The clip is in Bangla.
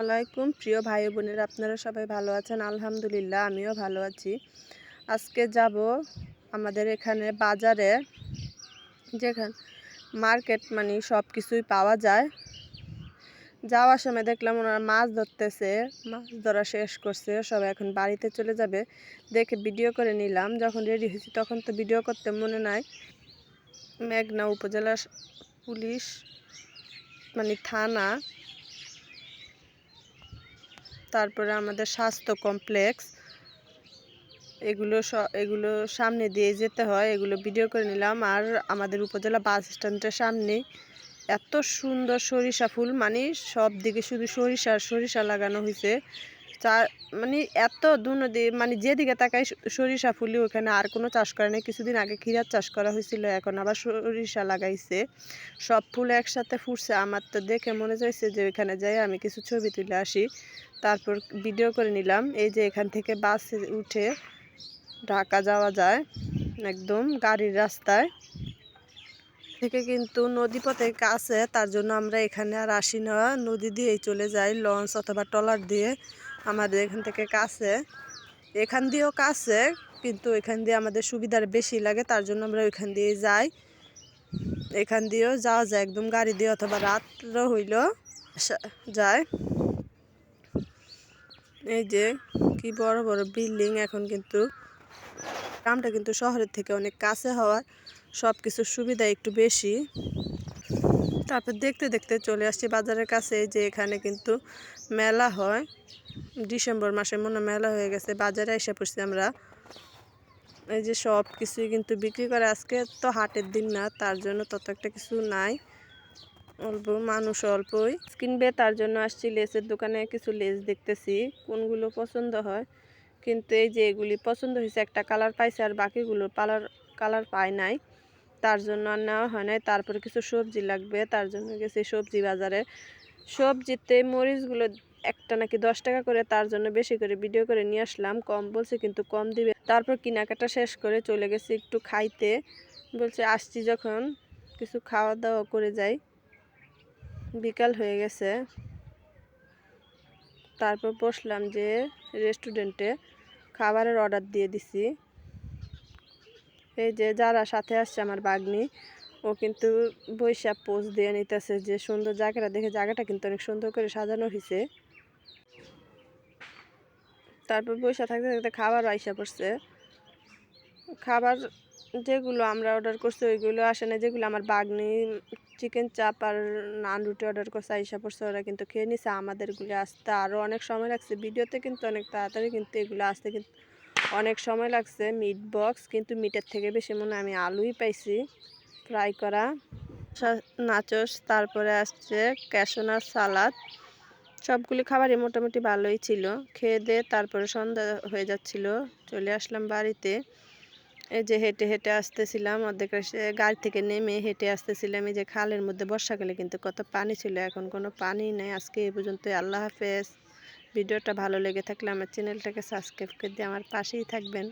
আলাইকুম প্রিয় ভাই বোনেরা, আপনারা সবাই ভালো আছেন? আলহামদুলিল্লাহ, আমিও ভালো আছি। আজকে যাব আমাদের এখানে বাজারে, যেখানে মার্কেট মানে সব কিছুই পাওয়া যায়। যাওয়ার সময় দেখলাম ওনারা মাছ ধরতেছে, মাছ ধরা শেষ করছে, সবাই এখন বাড়িতে চলে যাবে। দেখে ভিডিও করে নিলাম। যখন রেডি হয়েছি তখন তো ভিডিও করতে মনে নাই। মেঘনা উপজেলা পুলিশ মানে থানা, তারপরে আমাদের স্বাস্থ্য কমপ্লেক্স, এগুলো সামনে দিয়ে যেতে হয়। এগুলো ভিডিও করে নিলাম। আর আমাদের উপজেলা বাস স্ট্যান্ডের সামনে এত সুন্দর সরিষা ফুল, মানে সব দিকে শুধু সরিষা সরিষা লাগানো হয়েছে। মানে এত দুনদী, মানে যেদিকে তাকাই সরিষা ফুলই। ওখানে আর কোনো চাষ করে না। কিছুদিন আগে ক্ষীরার চাষ করা হয়েছিল, এখন আবার সরিষা লাগাইছে। সব ফুল একসাথে ফুটছে। আমার তো দেখে মনে চাইছে যে ওইখানে যাই আমি কিছু ছবি তুলে আসি। তারপর ভিডিও করে নিলাম। এই যে এখান থেকে বাসে উঠে ঢাকা যাওয়া যায় একদম গাড়ির রাস্তায় থেকে, কিন্তু নদীপথে কাছে, তার জন্য আমরা এখানে আর আসি না। নদী দিয়েই চলে যাই, লঞ্চ অথবা ট্রলার দিয়ে। আমাদের এখান থেকে কাছে, এখান দিয়েও কাছে, কিন্তু এখান দিয়ে আমাদের সুবিধার বেশি লাগে, তার জন্য আমরা ওইখান দিয়ে যাই। এখান দিয়েও যাওয়া যায় একদম গাড়ি দিয়ে, অথবা রাত্র হইল যায়। এই যে কি বড় বড় বিল্ডিং। এখন কিন্তু গ্রামটা কিন্তু শহরের থেকে অনেক কাছে হওয়ার সব কিছুর সুবিধা একটু বেশি। তারপর দেখতে দেখতে চলে আসছি বাজারের কাছে। যে এখানে কিন্তু মেলা হয়, ডিসেম্বর মাসে মনে মেলা হয়ে গেছে। বাজারে এসে পড়ছি আমরা। এই যে সব কিছুই কিন্তু বিক্রি করে। আজকে তো হাটের দিন না, তার জন্য তত একটা কিছু নাই, অল্প মানুষ অল্পই কিনবে, তার জন্য আসছি। লেসের দোকানে কিছু লেস দেখতেছি কোনগুলো পছন্দ হয়। কিন্তু এই যে এগুলি পছন্দ হয়েছে, একটা কালার পাইছে, আর বাকিগুলো কালার পায় নাই, তার জন্য আর নেওয়া হয় নাই। তারপরে কিছু সবজি লাগবে, তার জন্য গেছি সবজি বাজারে। সবজিতে মরিচগুলো একটা নাকি 10 টাকা করে, তার জন্য বেশি করে ভিডিও করে নিয়ে আসলাম। কম বলছে কিন্তু কম দিবে। তারপর কেনাকাটা শেষ করে চলে গেছি একটু খাইতে। বলছে আসছি যখন কিছু খাওয়া দাওয়া করে যাই। বিকাল হয়ে গেছে। তারপর বসলাম যে রেস্টুরেন্টে, খাবারের অর্ডার দিয়ে দিছি। এই যে যারা সাথে আসছে আমার বাগনি, ও কিন্তু বৈশাখ পোজ দিয়ে নিতেছে যে সুন্দর জায়গাটা দেখে। জায়গাটা কিন্তু অনেক সুন্দর করে সাজানো হয়েছে। তারপর বৈশাখ থাকতে থাকতে খাবার আইসা পড়ছে। খাবার যেগুলো আমরা অর্ডার করছি ওইগুলো আসে না। যেগুলো আমার বাগনি চিকেন চাপ আর নান রুটি অর্ডার করছে আইসা পড়ছে, ওরা কিন্তু খেয়ে নিছে। আমাদেরগুলো আসতে আরও অনেক সময় লাগছে। ভিডিওতে কিন্তু অনেক তাড়াতাড়ি, কিন্তু এগুলো আসতে কিন্তু অনেক সময় লাগছে। মিট বক্স, কিন্তু মিটের থেকে বেশি মনে আমি আলুই পাইছি ফ্রাই করা, নাচোস, তারপরে আসছে ক্যাশনার সালাদ। সবগুলি খাবারই মোটামুটি ভালোই ছিল। খেয়ে দিয়ে তারপরে সন্ধ্যা হয়ে যাচ্ছিল, চলে আসলাম বাড়িতে। এই যে হেঁটে হেঁটে আসতেছিলাম, অর্ধেক গাড়ি থেকে নেমে হেঁটে আসতেছিলাম। এই যে খালের মধ্যে বর্ষাকালে কিন্তু কত পানি ছিল, এখন কোনো পানি নেই। আজকে এই পর্যন্ত। আল্লাহ হাফেজ। ভিডিওটা ভালো লেগে থাকলে আমার চ্যানেলটাকে সাবস্ক্রাইব করে দিয়ে আমার পাশেই থাকবেন।